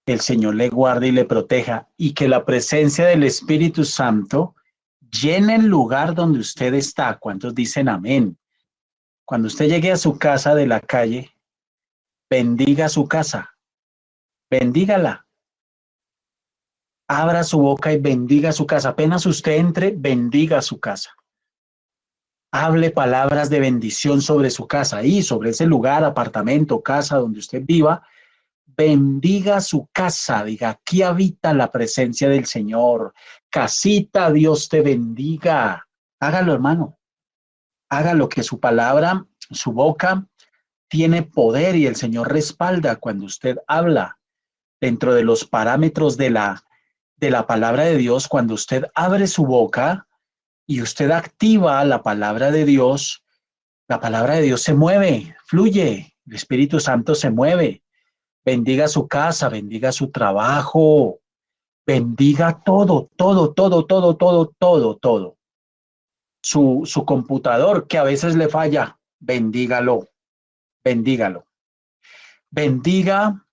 El Señor le guarde y le proteja y que la presencia del Espíritu Santo llene el lugar donde usted está. ¿Cuántos dicen amén? Cuando usted llegue a su casa de la calle, bendiga su casa, bendígala. Abra su boca y bendiga su casa. Apenas usted entre, bendiga su casa. Hable palabras de bendición sobre su casa y sobre ese lugar, apartamento, casa donde usted viva. Bendiga su casa, diga, aquí habita la presencia del Señor. Casita, Dios te bendiga. Hágalo, hermano. Hágalo, que su palabra, su boca tiene poder y el Señor respalda cuando usted habla dentro de los parámetros de la palabra de Dios. Cuando usted abre su boca y usted activa la palabra de Dios se mueve, fluye, el Espíritu Santo se mueve. Bendiga su casa, bendiga su trabajo, bendiga todo, todo, todo, todo, todo, todo, todo. Su computador que a veces le falla, bendígalo, bendígalo. Bendiga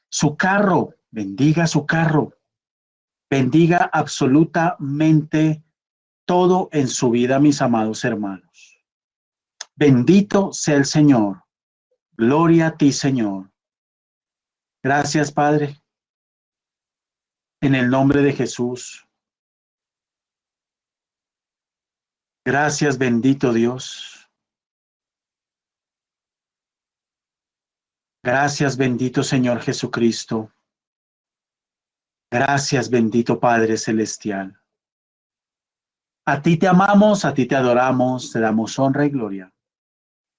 su carro, bendiga su carro. Bendiga absolutamente todo en su vida, mis amados hermanos. Bendito sea el Señor. Gloria a ti, Señor. Gracias, Padre. En el nombre de Jesús. Gracias, bendito Dios. Gracias, bendito Señor Jesucristo. Gracias, bendito Padre Celestial. A ti te amamos, a ti te adoramos, te damos honra y gloria.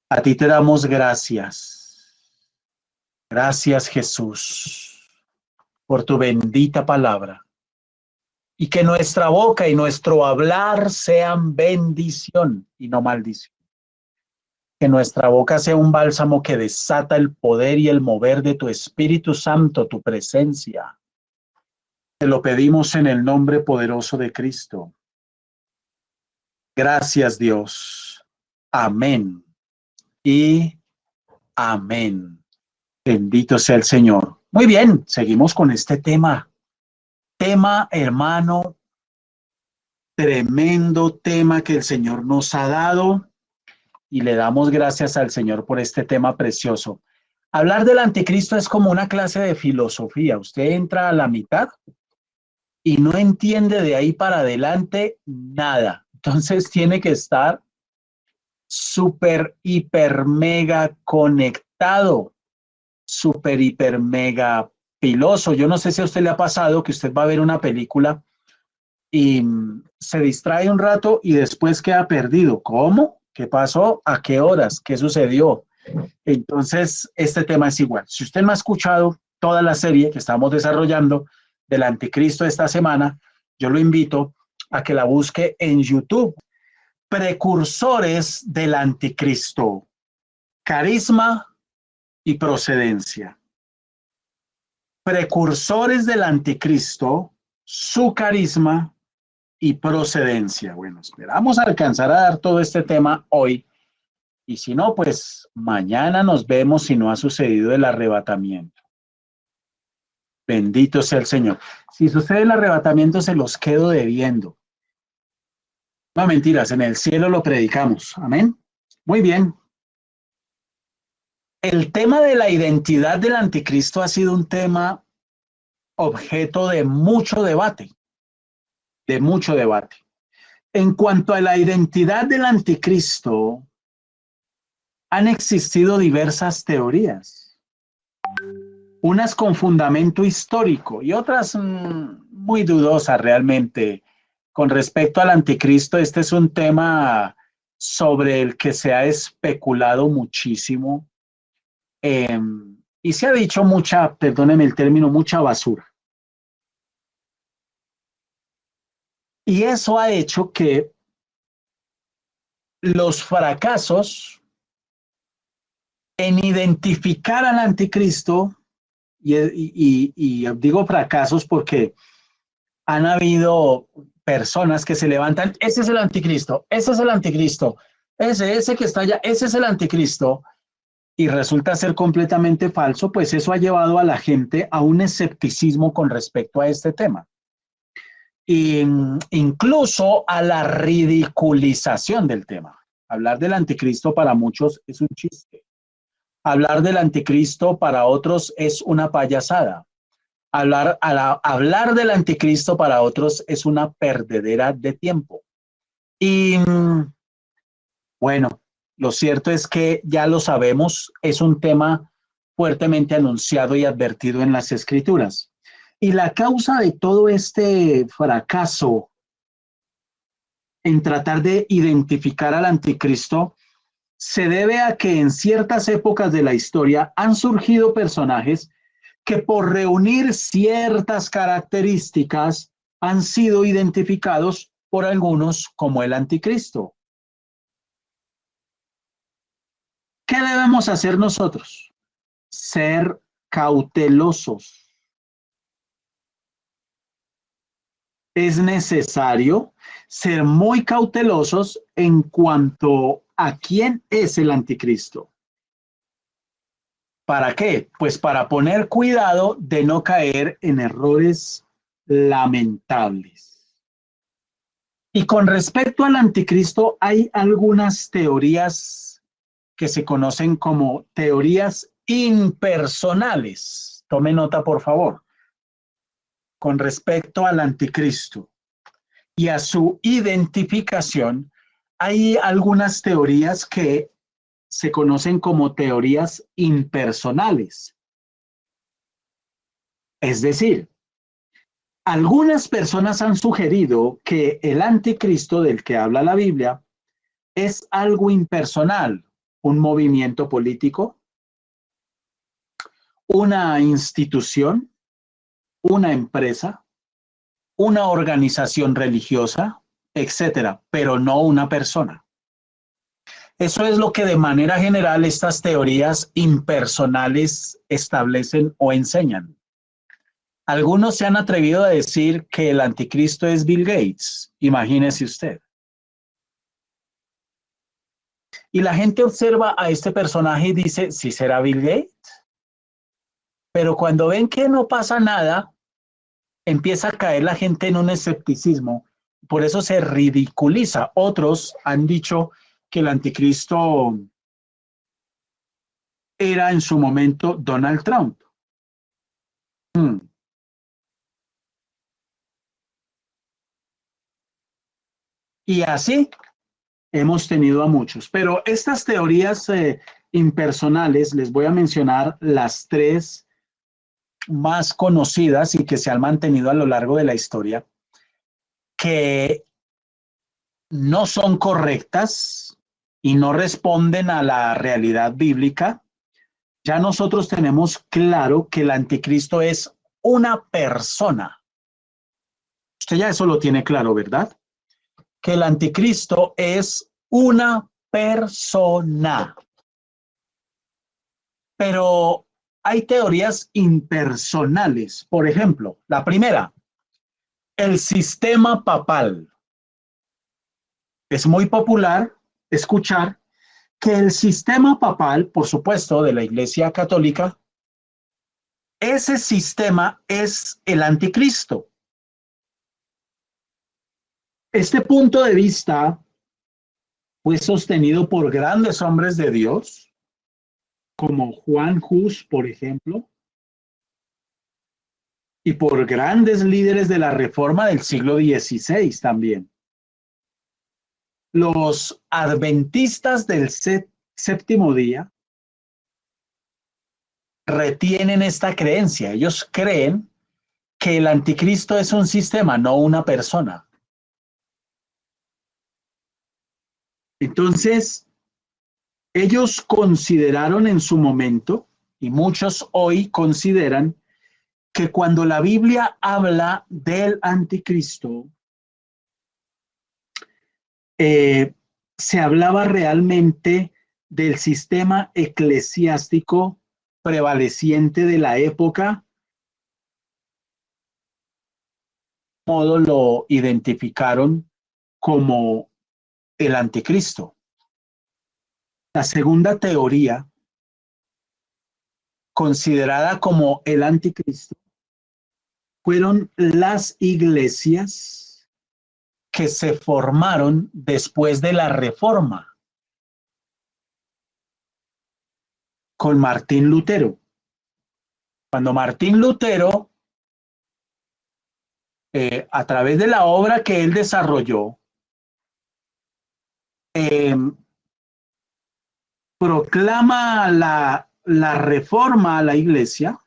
A ti te damos gracias. Gracias, Jesús, por tu bendita palabra. Y que nuestra boca y nuestro hablar sean bendición y no maldición. Que nuestra boca sea un bálsamo que desata el poder y el mover de tu Espíritu Santo, tu presencia. Te lo pedimos en el nombre poderoso de Cristo. Gracias, Dios. Amén y amén. Bendito sea el Señor. Muy bien, seguimos con este tema. Tema, hermano, tremendo tema que el Señor nos ha dado y le damos gracias al Señor por este tema precioso. Hablar del anticristo es como una clase de filosofía. Usted entra a la mitad y no entiende de ahí para adelante nada. Entonces tiene que estar súper, hiper, mega conectado, súper, hiper, mega piloso. Yo no sé si a usted le ha pasado que usted va a ver una película y se distrae un rato y después queda perdido. ¿Cómo? ¿Qué pasó? ¿A qué horas? ¿Qué sucedió? Entonces, este tema es igual. Si usted no ha escuchado toda la serie que estamos desarrollando del anticristo esta semana, yo lo invito a que la busque en YouTube. Precursores del anticristo, carisma y procedencia. Precursores del anticristo, su carisma y procedencia. Bueno, esperamos alcanzar a dar todo este tema hoy. Y si no, pues mañana nos vemos si no ha sucedido el arrebatamiento. Bendito sea el Señor. Si sucede el arrebatamiento, se los quedo debiendo. No, mentiras, en el cielo lo predicamos. Amén. Muy bien. El tema de la identidad del anticristo ha sido un tema objeto de mucho debate, de mucho debate. En cuanto a la identidad del anticristo, han existido diversas teorías, unas con fundamento histórico y otras muy dudosas realmente. Con respecto al anticristo, este es un tema sobre el que se ha especulado muchísimo eh, y se ha dicho mucha, perdónenme el término, mucha basura. Y eso ha hecho que los fracasos en identificar al anticristo, y digo fracasos porque han habido personas que se levantan, ese es el anticristo, ese es el anticristo, ese que está allá, ese es el anticristo, y resulta ser completamente falso, pues eso ha llevado a la gente a un escepticismo con respecto a este tema. E incluso a la ridiculización del tema. Hablar del anticristo para muchos es un chiste. Hablar del anticristo para otros es una payasada. Hablar del anticristo para otros es una perdedera de tiempo. Y bueno, lo cierto es que ya lo sabemos, es un tema fuertemente anunciado y advertido en las escrituras. Y la causa de todo este fracaso en tratar de identificar al anticristo se debe a que en ciertas épocas de la historia han surgido personajes que por reunir ciertas características han sido identificados por algunos como el anticristo. ¿Qué debemos hacer nosotros? Ser cautelosos. Es necesario ser muy cautelosos en cuanto a quién es el anticristo. ¿Para qué? Pues para poner cuidado de no caer en errores lamentables. Y con respecto al anticristo, hay algunas teorías que se conocen como teorías impersonales. Tome nota, por favor. Con respecto al anticristo y a su identificación, hay algunas teorías que se conocen como teorías impersonales. Es decir, algunas personas han sugerido que el anticristo del que habla la Biblia es algo impersonal, un movimiento político, una institución, una empresa, una organización religiosa, etcétera, pero no una persona. Eso es lo que de manera general estas teorías impersonales establecen o enseñan. Algunos se han atrevido a decir que el anticristo es Bill Gates, imagínese usted. Y la gente observa a este personaje y dice, ¿sí será Bill Gates? Pero cuando ven que no pasa nada, empieza a caer la gente en un escepticismo. Por eso se ridiculiza. Otros han dicho que el anticristo era en su momento Donald Trump. Y así hemos tenido a muchos. Pero estas teorías impersonales, les voy a mencionar las tres más conocidas y que se han mantenido a lo largo de la historia, que no son correctas y no responden a la realidad bíblica. Ya nosotros tenemos claro que el anticristo es una persona. Usted ya eso lo tiene claro, ¿verdad? Que el anticristo es una persona. Pero hay teorías impersonales. Por ejemplo, la primera, el sistema papal. Es muy popular escuchar que el sistema papal, por supuesto, de la Iglesia Católica, ese sistema es el anticristo. Este punto de vista fue sostenido por grandes hombres de Dios, como Juan Hus, por ejemplo, y por grandes líderes de la Reforma del siglo XVI también. Los adventistas del séptimo día retienen esta creencia. Ellos creen que el anticristo es un sistema, no una persona. Entonces, ellos consideraron en su momento, y muchos hoy consideran, que cuando la Biblia habla del anticristo, se hablaba realmente del sistema eclesiástico prevaleciente de la época. De modo lo identificaron como el anticristo. La segunda teoría, considerada como el anticristo, fueron las iglesias que se formaron después de la Reforma, con Martín Lutero. Cuando Martín Lutero, a través de la obra que él desarrolló, proclama la reforma a la iglesia,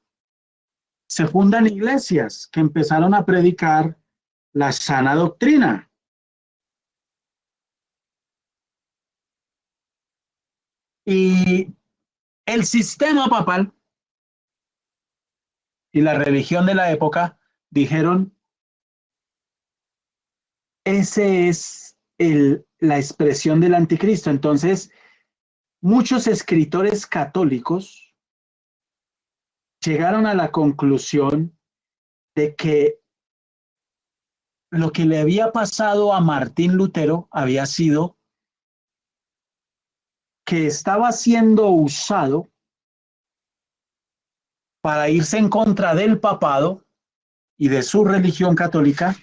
se fundan iglesias que empezaron a predicar la sana doctrina. Y el sistema papal y la religión de la época dijeron, ese es la expresión del anticristo. Entonces, muchos escritores católicos llegaron a la conclusión de que lo que le había pasado a Martín Lutero había sido que estaba siendo usado para irse en contra del papado y de su religión católica,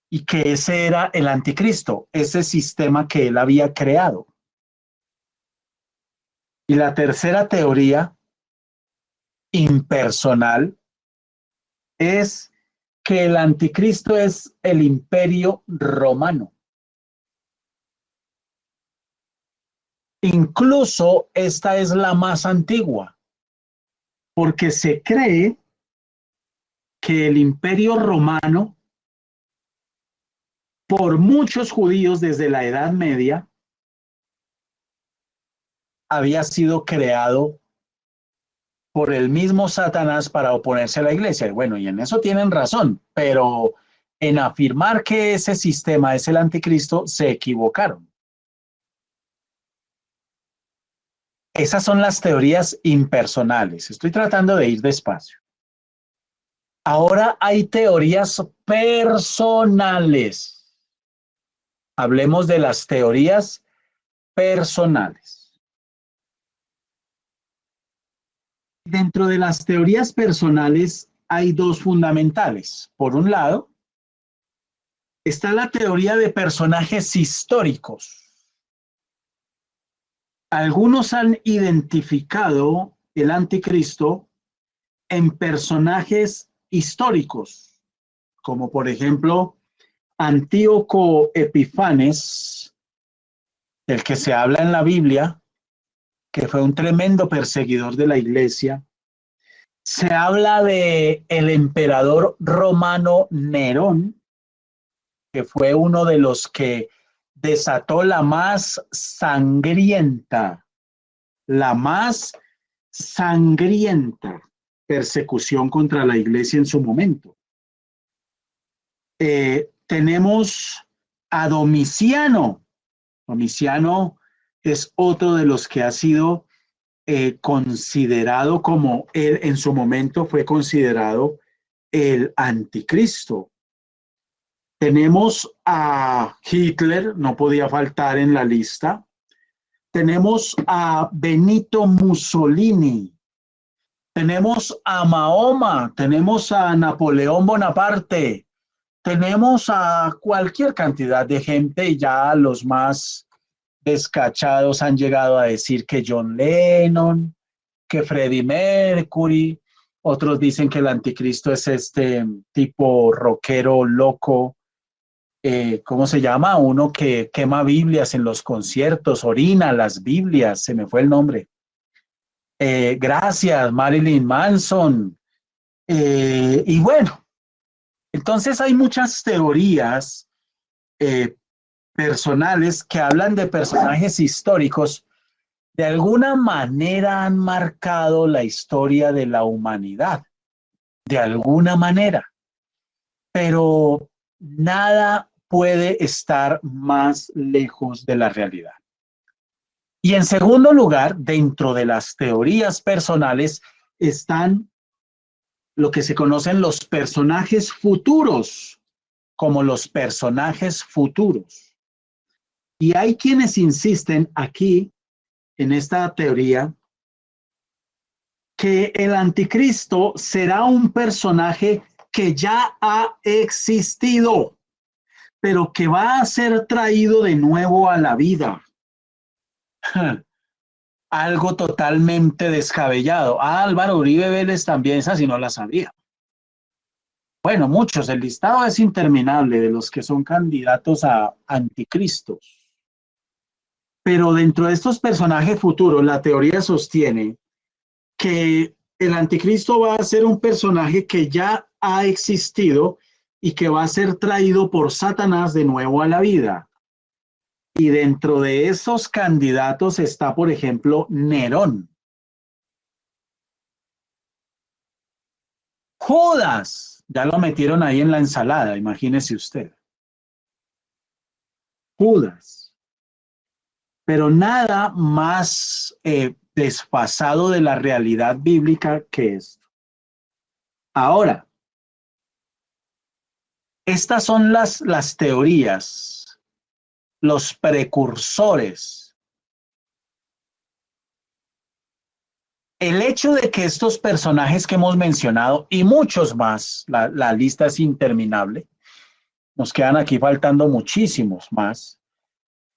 y que ese era el anticristo, ese sistema que él había creado. Y la tercera teoría, impersonal, es que el anticristo es el imperio romano. Incluso esta es la más antigua, porque se cree que el imperio romano, por muchos judíos desde la Edad Media, había sido creado por el mismo Satanás para oponerse a la iglesia. Bueno, y en eso tienen razón, pero en afirmar que ese sistema es el anticristo, se equivocaron. Esas son las teorías impersonales. Estoy tratando de ir despacio. Ahora hay teorías personales. Hablemos de las teorías personales. Dentro de las teorías personales hay dos fundamentales. Por un lado, está la teoría de personajes históricos. Algunos han identificado el anticristo en personajes históricos, como por ejemplo Antíoco Epifanes, del que se habla en la Biblia, que fue un tremendo perseguidor de la iglesia. Se habla de el emperador romano Nerón, que fue uno de los que desató la más sangrienta persecución contra la iglesia en su momento. Tenemos a Domiciano. Domiciano es otro de los que ha sido considerado como él en su momento fue considerado el anticristo. Tenemos a Hitler, no podía faltar en la lista. Tenemos a Benito Mussolini. Tenemos a Mahoma. Tenemos a Napoleón Bonaparte. Tenemos a cualquier cantidad de gente, ya los más descachados han llegado a decir que John Lennon, que Freddie Mercury, otros dicen que el anticristo es este tipo rockero loco, ¿cómo se llama? Uno que quema Biblias en los conciertos, orina las Biblias, se me fue el nombre. Gracias, Marilyn Manson. Y bueno, entonces hay muchas teorías eh, personales que hablan de personajes históricos, de alguna manera han marcado la historia de la humanidad, de alguna manera, pero nada puede estar más lejos de la realidad. Y en segundo lugar, dentro de las teorías personales están lo que se conocen los personajes futuros, como los personajes futuros. Y hay quienes insisten aquí, en esta teoría, que el anticristo será un personaje que ya ha existido, pero que va a ser traído de nuevo a la vida. Algo totalmente descabellado. Álvaro Uribe Vélez también, esa sí no la sabía. Bueno, muchos, el listado es interminable de los que son candidatos a anticristos. Pero dentro de estos personajes futuros, la teoría sostiene que el anticristo va a ser un personaje que ya ha existido y que va a ser traído por Satanás de nuevo a la vida. Y dentro de esos candidatos está, por ejemplo, Nerón. Judas, ya lo metieron ahí en la ensalada, imagínese usted. Judas. Pero nada más desfasado de la realidad bíblica que esto. Ahora, estas son las teorías, los precursores. El hecho de que estos personajes que hemos mencionado y muchos más, la lista es interminable, nos quedan aquí faltando muchísimos más,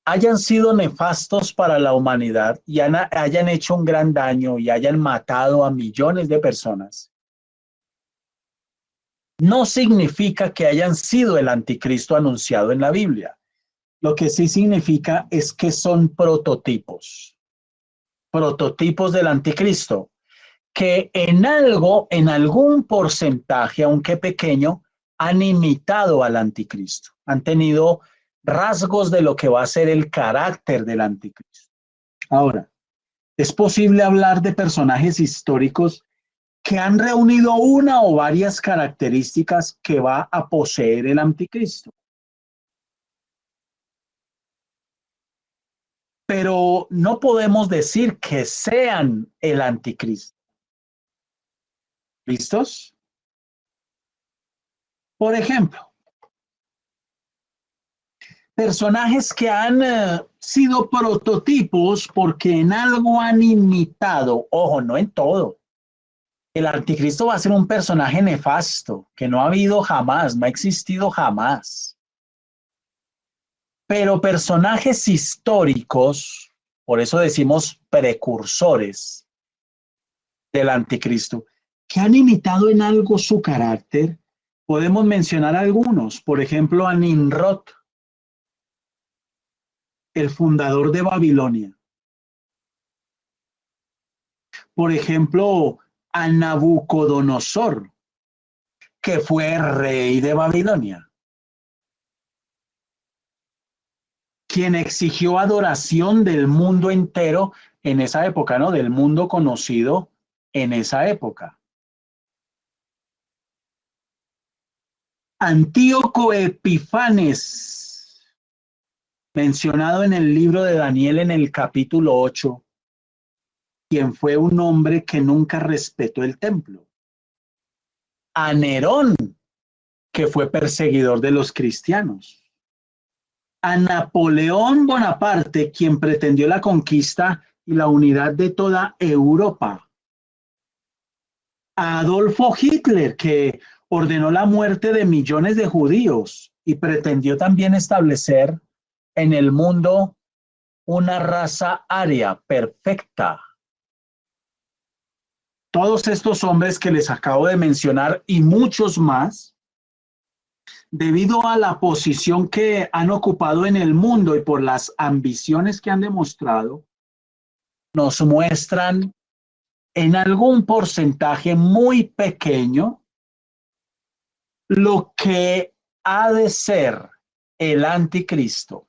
hayan sido nefastos para la humanidad y hayan hecho un gran daño y hayan matado a millones de personas, no significa que hayan sido el anticristo anunciado en la Biblia. Lo que sí significa es que son prototipos del anticristo, que en algo, en algún porcentaje, aunque pequeño, han imitado al anticristo, han tenido rasgos de lo que va a ser el carácter del anticristo. Ahora, es posible hablar de personajes históricos que han reunido una o varias características que va a poseer el anticristo. Pero no podemos decir que sean el anticristo. ¿Listos? Por ejemplo, personajes que han sido prototipos porque en algo han imitado, ojo, no en todo. El anticristo va a ser un personaje nefasto, que no ha habido jamás, no ha existido jamás. Pero personajes históricos, por eso decimos precursores del anticristo, que han imitado en algo su carácter, podemos mencionar algunos. Por ejemplo, a Nimrod, el fundador de Babilonia. Por ejemplo, a Nabucodonosor, que fue rey de Babilonia, quien exigió adoración del mundo entero en esa época, ¿no? Del mundo conocido en esa época. Antíoco Epifanes, mencionado en el libro de Daniel en el capítulo 8, quien fue un hombre que nunca respetó el templo. A Nerón, que fue perseguidor de los cristianos. A Napoleón Bonaparte, quien pretendió la conquista y la unidad de toda Europa. A Adolfo Hitler, que ordenó la muerte de millones de judíos y pretendió también establecer en el mundo una raza aria, perfecta. Todos estos hombres que les acabo de mencionar y muchos más, debido a la posición que han ocupado en el mundo y por las ambiciones que han demostrado, nos muestran en algún porcentaje muy pequeño lo que ha de ser el anticristo.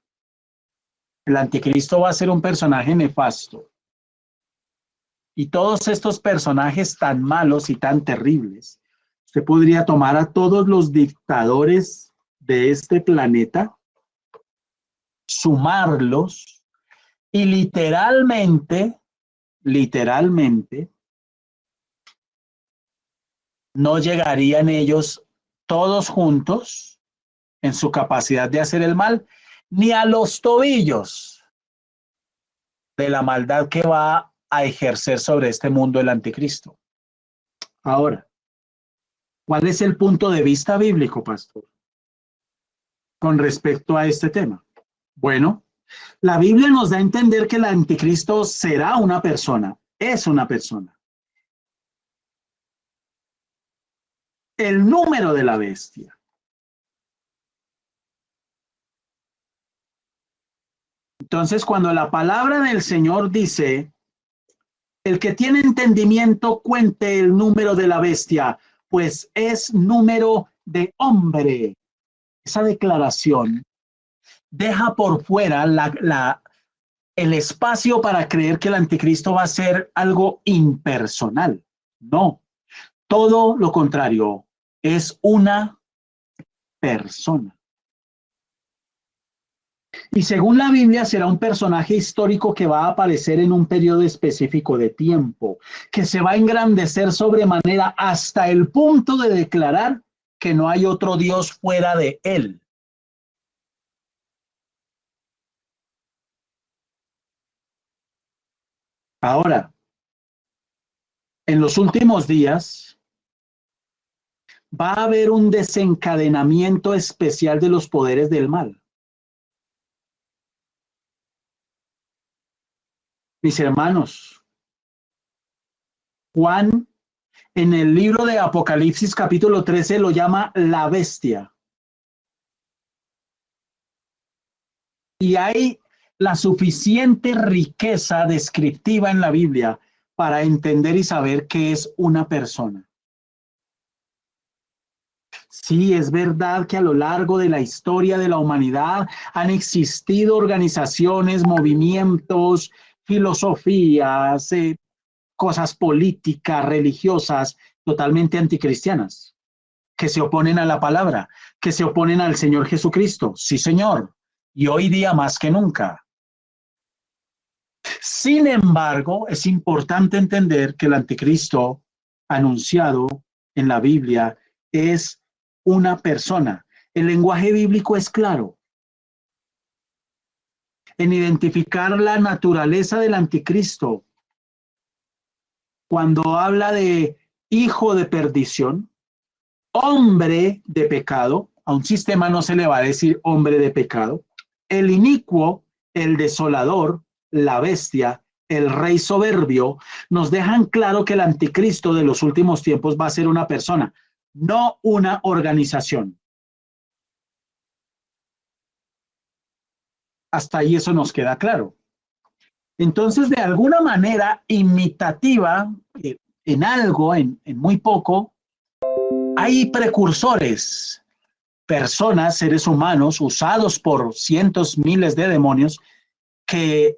El anticristo va a ser un personaje nefasto. Y todos estos personajes tan malos y tan terribles, usted podría tomar a todos los dictadores de este planeta, sumarlos y literalmente, no llegarían ellos todos juntos en su capacidad de hacer el mal, ni a los tobillos de la maldad que va a ejercer sobre este mundo el anticristo. Ahora, ¿cuál es el punto de vista bíblico, pastor, con respecto a este tema? Bueno, la Biblia nos da a entender que el anticristo será una persona, es una persona. El número de la bestia. Entonces, cuando la palabra del Señor dice, el que tiene entendimiento cuente el número de la bestia, pues es número de hombre. Esa declaración deja por fuera el espacio para creer que el anticristo va a ser algo impersonal. No, todo lo contrario, es una persona. Y según la Biblia será un personaje histórico que va a aparecer en un periodo específico de tiempo, que se va a engrandecer sobremanera hasta el punto de declarar que no hay otro Dios fuera de él. Ahora, en los últimos días va a haber un desencadenamiento especial de los poderes del mal. Mis hermanos, Juan en el libro de Apocalipsis capítulo 13 lo llama la bestia. Y hay la suficiente riqueza descriptiva en la Biblia para entender y saber qué es una persona. Sí, es verdad que a lo largo de la historia de la humanidad han existido organizaciones, movimientos, filosofías, cosas políticas, religiosas, totalmente anticristianas, que se oponen a la palabra, que se oponen al Señor Jesucristo. Sí, Señor, y hoy día más que nunca. Sin embargo, es importante entender que el anticristo anunciado en la Biblia es una persona. El lenguaje bíblico es claro en identificar la naturaleza del anticristo. Cuando habla de hijo de perdición, hombre de pecado, a un sistema no se le va a decir hombre de pecado, el inicuo, el desolador, la bestia, el rey soberbio, nos dejan claro que el anticristo de los últimos tiempos va a ser una persona, no una organización. Hasta ahí eso nos queda claro. Entonces, de alguna manera imitativa, en algo, en muy poco, hay precursores, personas, seres humanos, usados por cientos, miles de demonios, que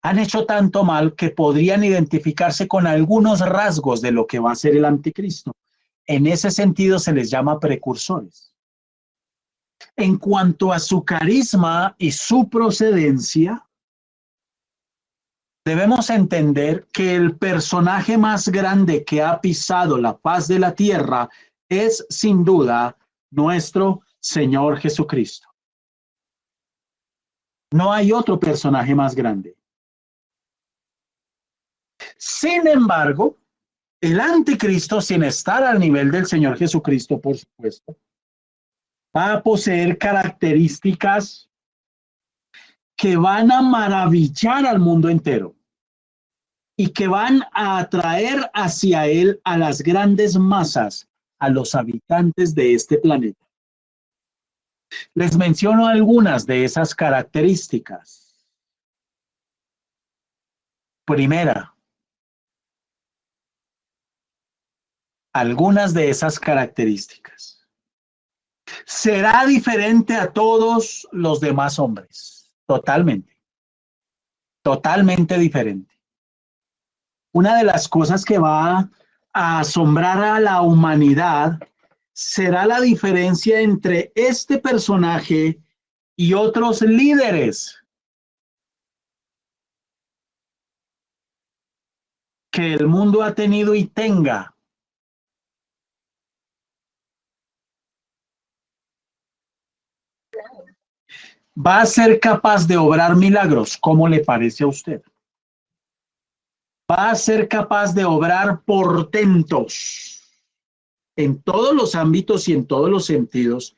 han hecho tanto mal que podrían identificarse con algunos rasgos de lo que va a ser el anticristo. En ese sentido se les llama precursores. En cuanto a su carisma y su procedencia, debemos entender que el personaje más grande que ha pisado la faz de la tierra es, sin duda, nuestro Señor Jesucristo. No hay otro personaje más grande. Sin embargo, el anticristo, sin estar al nivel del Señor Jesucristo, por supuesto, va a poseer características que van a maravillar al mundo entero y que van a atraer hacia él a las grandes masas, a los habitantes de este planeta. Les menciono algunas de esas características. Primera, algunas de esas características. Será diferente a todos los demás hombres, totalmente, totalmente diferente. Una de las cosas que va a asombrar a la humanidad será la diferencia entre este personaje y otros líderes que el mundo ha tenido y tenga. Va a ser capaz de obrar milagros. ¿Cómo le parece a usted? Va a ser capaz de obrar portentos en todos los ámbitos y en todos los sentidos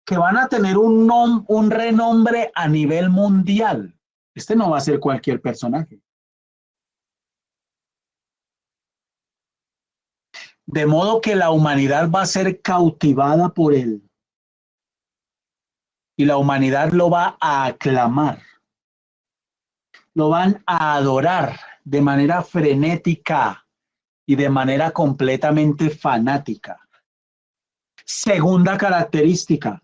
que van a tener un renombre a nivel mundial. Este no va a ser cualquier personaje. De modo que la humanidad va a ser cautivada por él. Y la humanidad lo va a aclamar. Lo van a adorar de manera frenética y de manera completamente fanática. Segunda característica.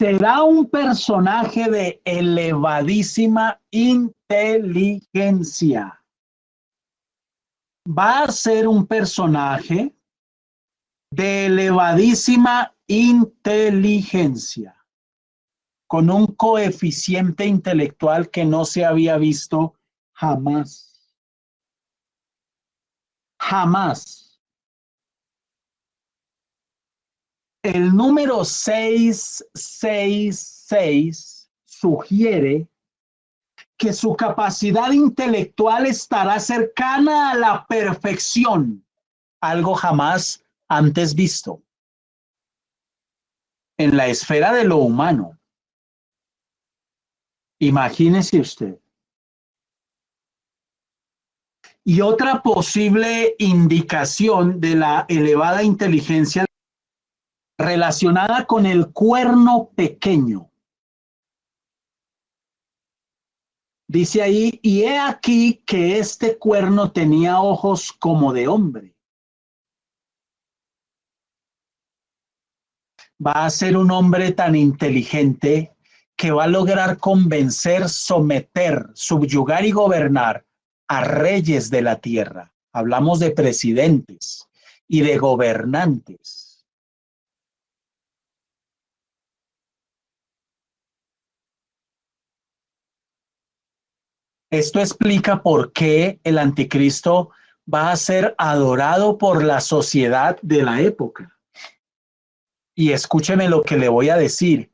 Será un personaje de elevadísima inteligencia. Va a ser un personaje de elevadísima inteligencia, con un coeficiente intelectual que no se había visto jamás. Jamás. El número 666 sugiere que su capacidad intelectual estará cercana a la perfección, algo jamás antes visto en la esfera de lo humano. Imagínese usted. Y otra posible indicación de la elevada inteligencia relacionada con el cuerno pequeño. Dice ahí, y he aquí que este cuerno tenía ojos como de hombre. Va a ser un hombre tan inteligente que va a lograr convencer, someter, subyugar y gobernar a reyes de la tierra. Hablamos de presidentes y de gobernantes. Esto explica por qué el anticristo va a ser adorado por la sociedad de la época. Y escúcheme lo que le voy a decir.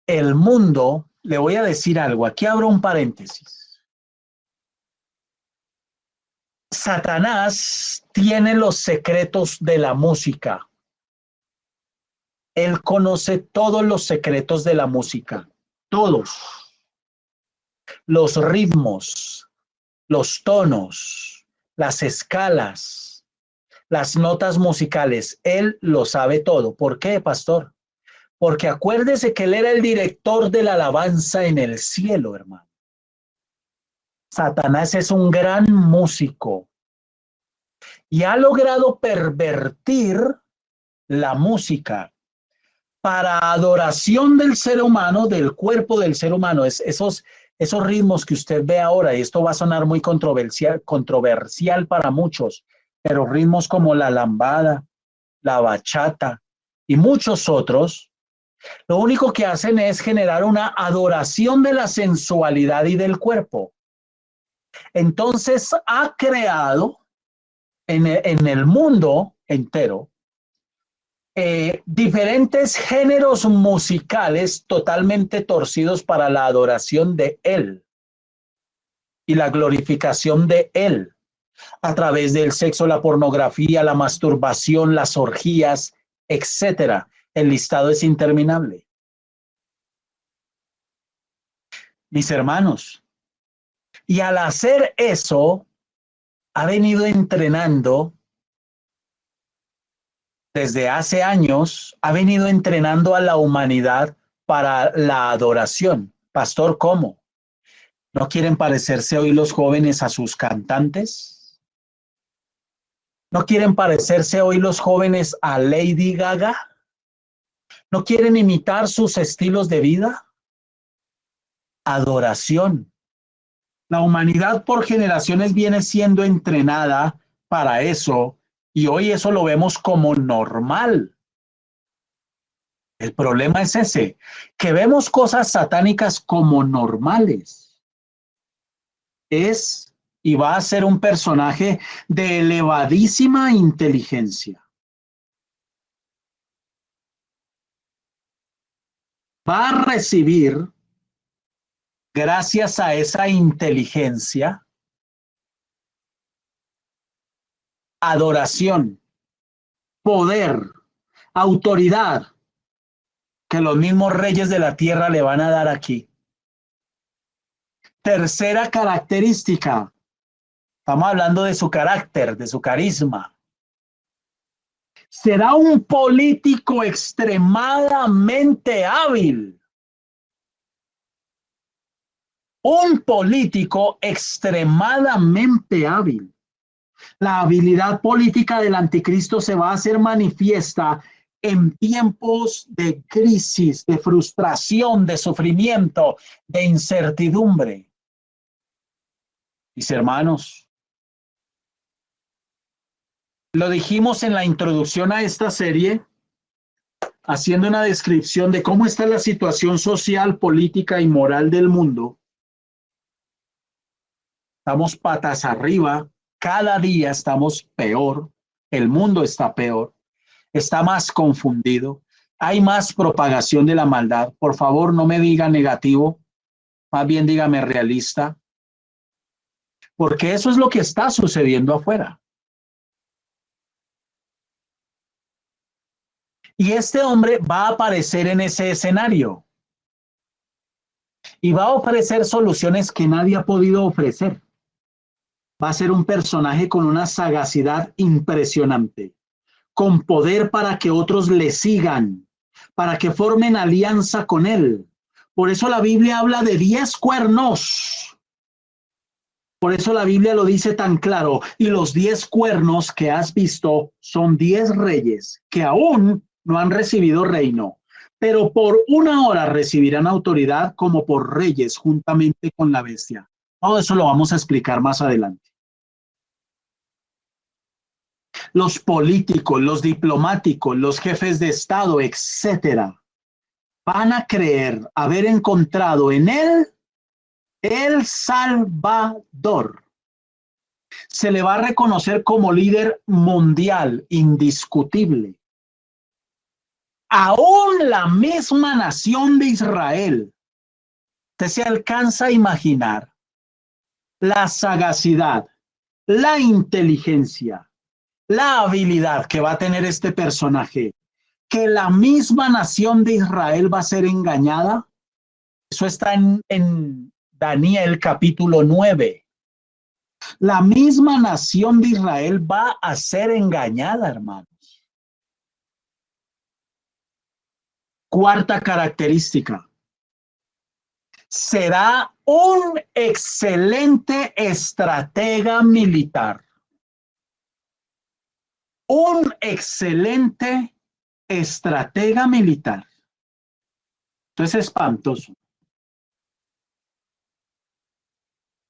El mundo, le voy a decir algo, aquí abro un paréntesis. Satanás tiene los secretos de la música. Él conoce todos los secretos de la música, todos. Los ritmos, los tonos, las escalas, las notas musicales, él lo sabe todo. ¿Por qué, pastor? Porque acuérdese que él era el director de la alabanza en el cielo, hermano. Satanás es un gran músico y ha logrado pervertir la música para adoración del ser humano, del cuerpo del ser humano. Esos ritmos que usted ve ahora, y esto va a sonar muy controversial para muchos, pero ritmos como la lambada, la bachata y muchos otros, lo único que hacen es generar una adoración de la sensualidad y del cuerpo. Entonces ha creado en el mundo entero diferentes géneros musicales totalmente torcidos para la adoración de él y la glorificación de él a través del sexo, la pornografía, la masturbación, las orgías, etcétera. El listado es interminable. mis hermanos. Y al hacer eso, ha venido entrenando desde hace años, ha venido entrenando a la humanidad para la adoración. Pastor, ¿cómo? ¿No quieren parecerse hoy los jóvenes a sus cantantes? ¿No quieren parecerse hoy los jóvenes a Lady Gaga? ¿No quieren imitar sus estilos de vida? Adoración. La humanidad por generaciones viene siendo entrenada para eso y hoy eso lo vemos como normal. El problema es ese, que vemos cosas satánicas como normales. Es y va a ser un personaje de elevadísima inteligencia. Va a recibir, gracias a esa inteligencia, adoración, poder, autoridad, que los mismos reyes de la tierra le van a dar aquí. Tercera característica, estamos hablando de su carácter, de su carisma. Será un político extremadamente hábil. Un político extremadamente hábil. La habilidad política del anticristo se va a hacer manifiesta en tiempos de crisis, de frustración, de sufrimiento, de incertidumbre. Mis hermanos, lo dijimos en la introducción a esta serie, haciendo una descripción de cómo está la situación social, política y moral del mundo. Estamos patas arriba, cada día estamos peor, el mundo está peor, está más confundido, hay más propagación de la maldad. Por favor, no me diga negativo, más bien dígame realista, porque eso es lo que está sucediendo afuera. Y este hombre va a aparecer en ese escenario y va a ofrecer soluciones que nadie ha podido ofrecer. Va a ser un personaje con una sagacidad impresionante, con poder para que otros le sigan, para que formen alianza con él. Por eso la Biblia habla de 10 cuernos. Por eso la Biblia lo dice tan claro. Y los 10 cuernos que has visto son 10 reyes que aún no han recibido reino, pero por una hora recibirán autoridad como por reyes juntamente con la bestia. Todo eso lo vamos a explicar más adelante. Los políticos, los diplomáticos, los jefes de Estado, etcétera, van a creer haber encontrado en él el Salvador. Se le va a reconocer como líder mundial, indiscutible. Aún la misma nación de Israel, usted se alcanza a imaginar la sagacidad, la inteligencia, la habilidad que va a tener este personaje, que la misma nación de Israel va a ser engañada. Eso está en Daniel capítulo 9. La misma nación de Israel va a ser engañada, hermanos. Cuarta característica. Será un excelente estratega militar. Un excelente estratega militar. Esto es espantoso.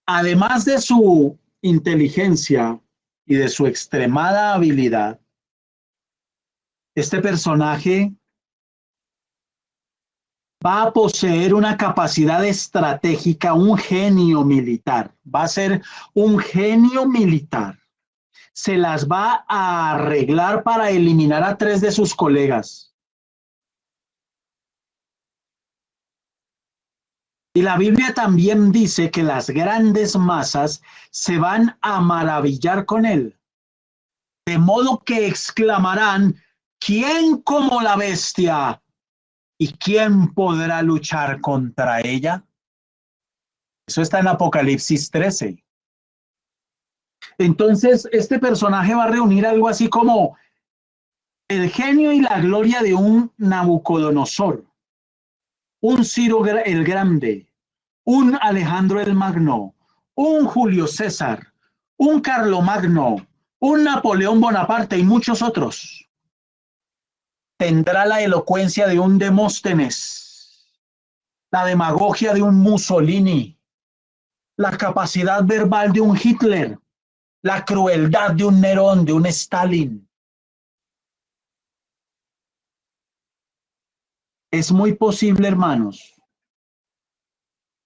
Además de su inteligencia y de su extremada habilidad, este personaje va a poseer una capacidad estratégica, un genio militar. Va a ser un genio militar. Se las va a arreglar para eliminar a 3 de sus colegas. Y la Biblia también dice que las grandes masas se van a maravillar con él. De modo que exclamarán, ¿quién como la bestia? ¿Y quién podrá luchar contra ella? Eso está en Apocalipsis 13. Entonces, este personaje va a reunir algo así como el genio y la gloria de un Nabucodonosor, un Ciro el Grande, un Alejandro el Magno, un Julio César, un Carlomagno, un Napoleón Bonaparte y muchos otros. Tendrá la elocuencia de un Demóstenes, la demagogia de un Mussolini, la capacidad verbal de un Hitler, la crueldad de un Nerón, de un Stalin. Es muy posible, hermanos,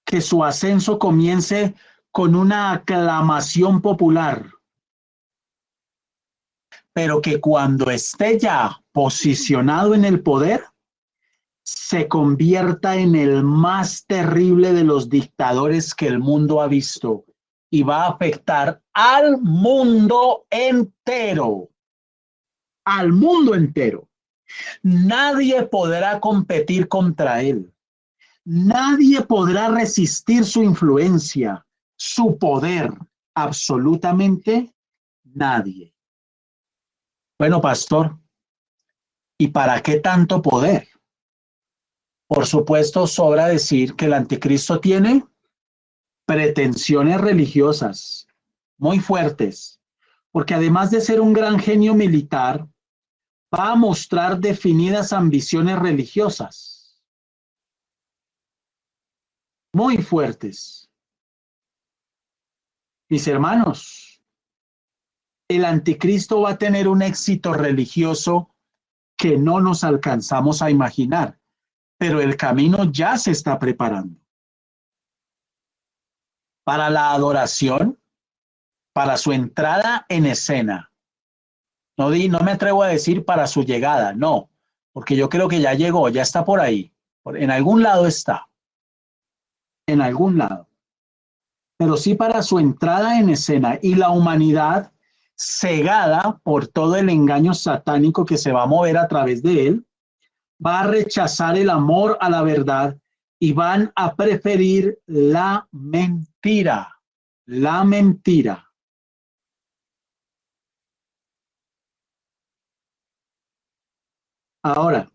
que su ascenso comience con una aclamación popular, pero que cuando esté ya posicionado en el poder, se convierta en el más terrible de los dictadores que el mundo ha visto y va a afectar al mundo entero, al mundo entero. Nadie podrá competir contra él. Nadie podrá resistir su influencia, su poder, absolutamente nadie. Bueno, pastor, ¿y para qué tanto poder? Por supuesto, sobra decir que el anticristo tiene pretensiones religiosas muy fuertes, porque además de ser un gran genio militar, va a mostrar definidas ambiciones religiosas muy fuertes. Mis hermanos, el anticristo va a tener un éxito religioso que no nos alcanzamos a imaginar, pero el camino ya se está preparando para la adoración, para su entrada en escena. No me atrevo a decir para su llegada, no, porque yo creo que ya llegó, ya está por ahí, en algún lado está, en algún lado, pero sí para su entrada en escena y la humanidad cegada por todo el engaño satánico que se va a mover a través de él, va a rechazar el amor a la verdad y van a preferir la mentira, la mentira. Ahora,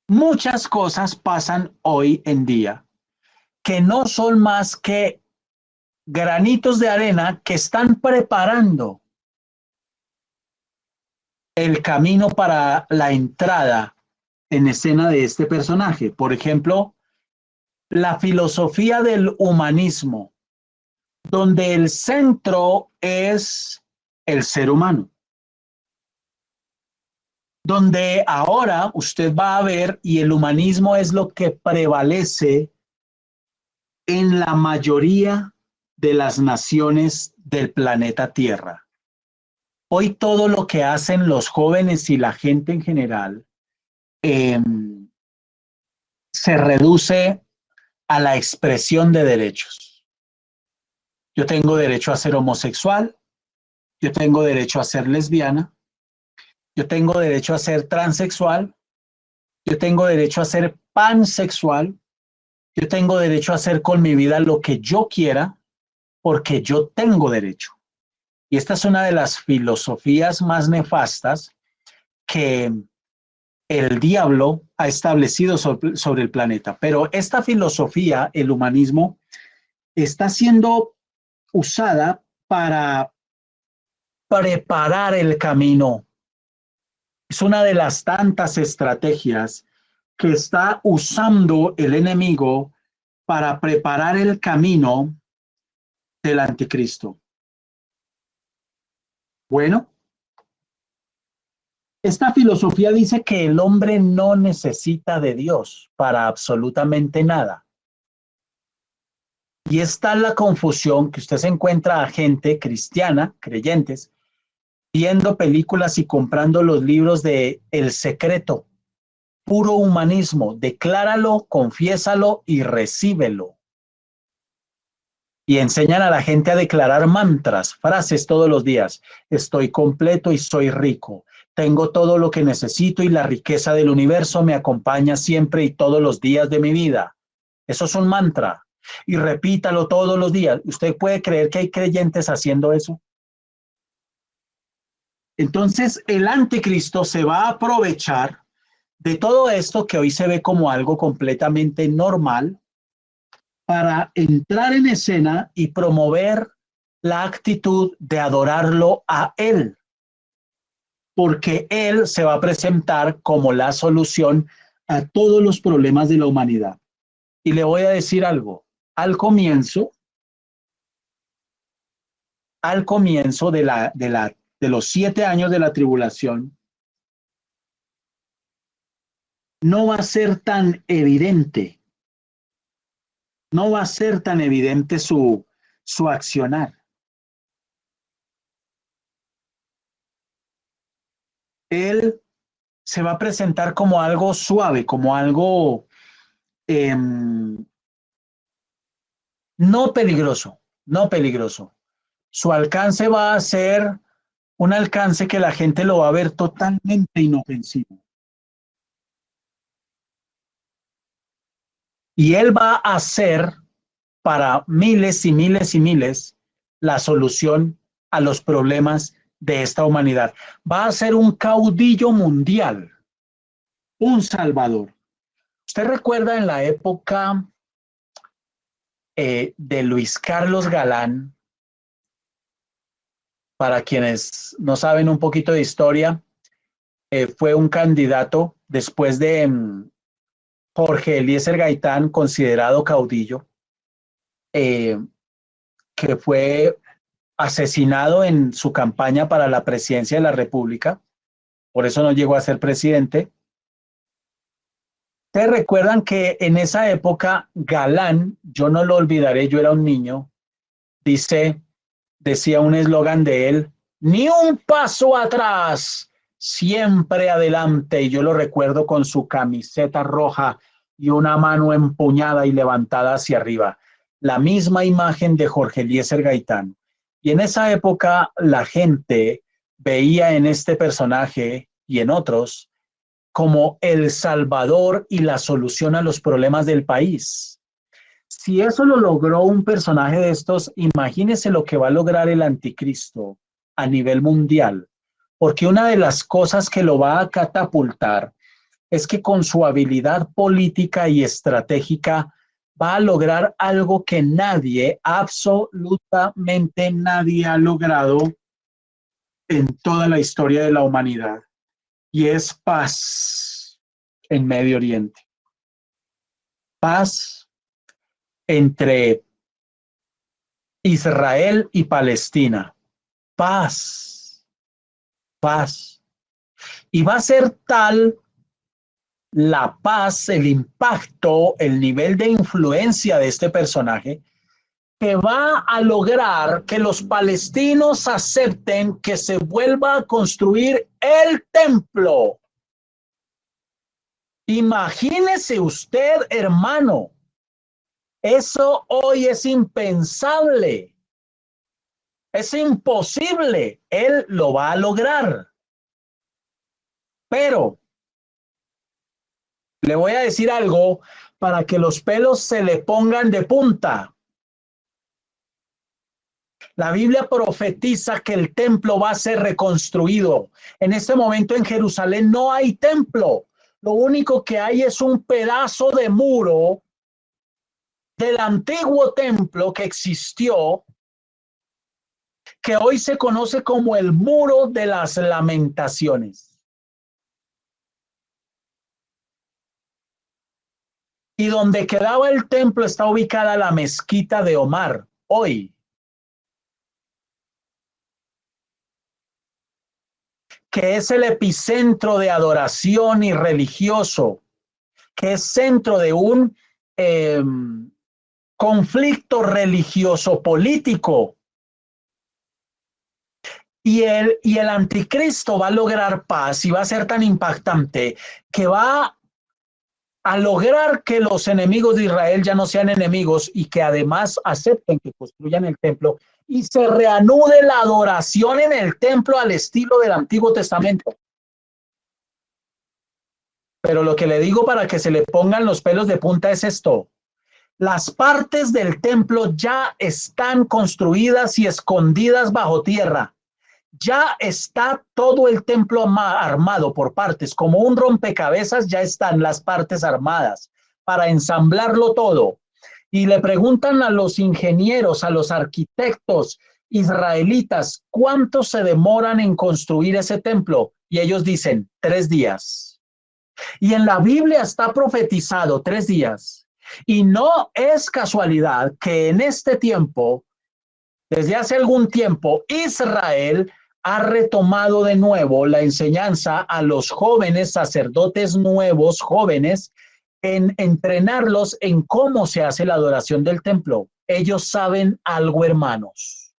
muchas cosas pasan hoy en día que no son más que granitos de arena que están preparando el camino para la entrada en escena de este personaje. Por ejemplo, la filosofía del humanismo, donde el centro es el ser humano. Donde ahora usted va a ver, y el humanismo es lo que prevalece en la mayoría de las naciones del planeta Tierra. Hoy todo lo que hacen los jóvenes y la gente en general eh, se reduce a la expresión de derechos. Yo tengo derecho a ser homosexual, yo tengo derecho a ser lesbiana, yo tengo derecho a ser transexual, yo tengo derecho a ser pansexual, yo tengo derecho a hacer con mi vida lo que yo quiera porque yo tengo derecho. Y esta es una de las filosofías más nefastas que el diablo ha establecido sobre el planeta. Pero esta filosofía, el humanismo, está siendo usada para preparar el camino. Es una de las tantas estrategias que está usando el enemigo para preparar el camino del anticristo. Bueno, esta filosofía dice que el hombre no necesita de Dios para absolutamente nada. Y está la confusión que usted se encuentra a gente cristiana, creyentes, viendo películas y comprando los libros de El Secreto, puro humanismo, decláralo, confiésalo y recíbelo. Y enseñan a la gente a declarar mantras, frases todos los días. Estoy completo y soy rico. Tengo todo lo que necesito y la riqueza del universo me acompaña siempre y todos los días de mi vida. Eso es un mantra. Y repítalo todos los días. ¿Usted puede creer que hay creyentes haciendo eso? Entonces, el anticristo se va a aprovechar de todo esto que hoy se ve como algo completamente normal para entrar en escena y promover la actitud de adorarlo a él, porque él se va a presentar como la solución a todos los problemas de la humanidad. Y le voy a decir algo, al comienzo de los 7 años de la tribulación, no va a ser tan evidente, no va a ser tan evidente su accionar. Él se va a presentar como algo suave, como algo eh, no peligroso, no peligroso. Su alcance va a ser un alcance que la gente lo va a ver totalmente inofensivo. Y él va a ser para miles y miles y miles la solución a los problemas de esta humanidad. Va a ser un caudillo mundial, un salvador. ¿Usted recuerda en la época de Luis Carlos Galán? Para quienes no saben un poquito de historia, fue un candidato después de Jorge Eliezer Gaitán, considerado caudillo, eh, que fue asesinado en su campaña para la presidencia de la República, por eso no llegó a ser presidente. ¿Ustedes recuerdan que en esa época Galán, yo no lo olvidaré, yo era un niño, decía un eslogan de él, ni un paso atrás, siempre adelante, y yo lo recuerdo con su camiseta roja y una mano empuñada y levantada hacia arriba, la misma imagen de Jorge Eliezer Gaitán. Y en esa época la gente veía en este personaje y en otros como el salvador y la solución a los problemas del país. Si eso lo logró un personaje de estos, imagínese lo que va a lograr el anticristo a nivel mundial, porque una de las cosas que lo va a catapultar es que con su habilidad política y estratégica va a lograr algo que nadie, absolutamente nadie ha logrado en toda la historia de la humanidad, y es paz en Medio Oriente. Paz entre Israel y Palestina. Paz, paz. Y va a ser tal la paz, el impacto, el nivel de influencia de este personaje, que va a lograr que los palestinos acepten que se vuelva a construir el templo. Imagínese usted, hermano, eso hoy es impensable. Es imposible. Él lo va a lograr. Pero le voy a decir algo para que los pelos se le pongan de punta. La Biblia profetiza que el templo va a ser reconstruido. En este momento en Jerusalén no hay templo. Lo único que hay es un pedazo de muro del antiguo templo que existió, que hoy se conoce como el Muro de las Lamentaciones. Y donde quedaba el templo está ubicada la mezquita de Omar, hoy. Que es el epicentro de adoración y religioso, que es centro de un conflicto religioso político. Y el anticristo va a lograr paz y va a ser tan impactante que va a lograr que los enemigos de Israel ya no sean enemigos y que además acepten que construyan el templo y se reanude la adoración en el templo al estilo del Antiguo Testamento. Pero lo que le digo para que se le pongan los pelos de punta es esto. Las partes del templo ya están construidas y escondidas bajo tierra. Ya está todo el templo armado por partes, como un rompecabezas, ya están las partes armadas para ensamblarlo todo. Y le preguntan a los ingenieros, a los arquitectos israelitas, ¿cuánto se demoran en construir ese templo? Y ellos dicen, 3 días. Y en la Biblia está profetizado 3 días. Y no es casualidad que en este tiempo, desde hace algún tiempo, Israel ha retomado de nuevo la enseñanza a los jóvenes sacerdotes nuevos, jóvenes, en entrenarlos en cómo se hace la adoración del templo. Ellos saben algo, hermanos.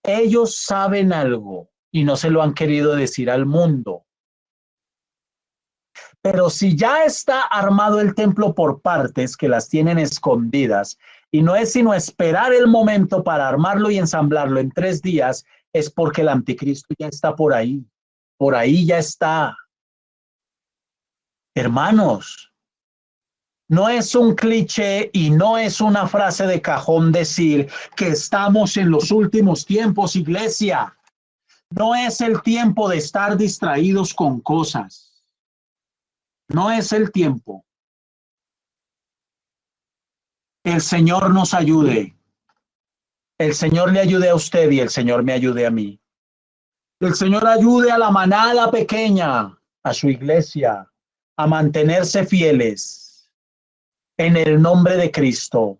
Ellos saben algo y no se lo han querido decir al mundo. Pero si ya está armado el templo por partes que las tienen escondidas y no es sino esperar el momento para armarlo y ensamblarlo en 3 días, es porque el anticristo ya está por ahí ya está. Hermanos, no es un cliché y no es una frase de cajón decir que estamos en los últimos tiempos, iglesia. No es el tiempo de estar distraídos con cosas. No es el tiempo. El Señor nos ayude. El Señor le ayude a usted y el Señor me ayude a mí. El Señor ayude a la manada pequeña, a su iglesia, a mantenerse fieles en el nombre de Cristo.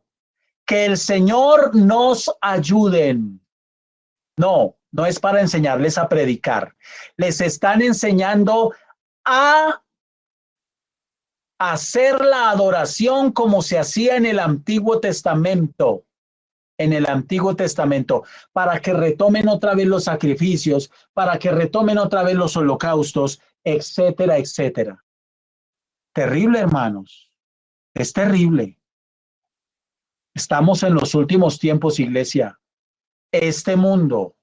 Que el Señor nos ayude. No, no es para enseñarles a predicar. Les están enseñando a hacer la adoración como se hacía en el Antiguo Testamento. En el Antiguo Testamento, para que retomen otra vez los sacrificios, para que retomen otra vez los holocaustos, etcétera, etcétera. Terrible, hermanos. Es terrible. Estamos en los últimos tiempos, iglesia. Este mundo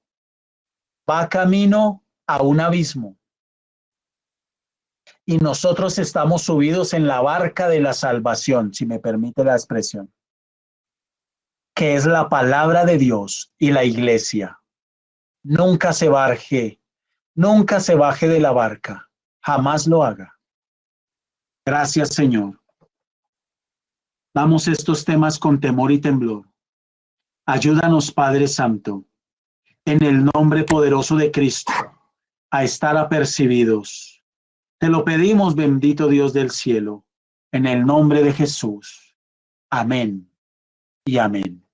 va camino a un abismo. Y nosotros estamos subidos en la barca de la salvación, si me permite la expresión, que es la palabra de Dios y la iglesia. Nunca se baje de la barca, jamás lo haga. Gracias, Señor. Damos estos temas con temor y temblor. Ayúdanos, Padre Santo, en el nombre poderoso de Cristo, a estar apercibidos. Te lo pedimos, bendito Dios del cielo, en el nombre de Jesús. Amén y amén.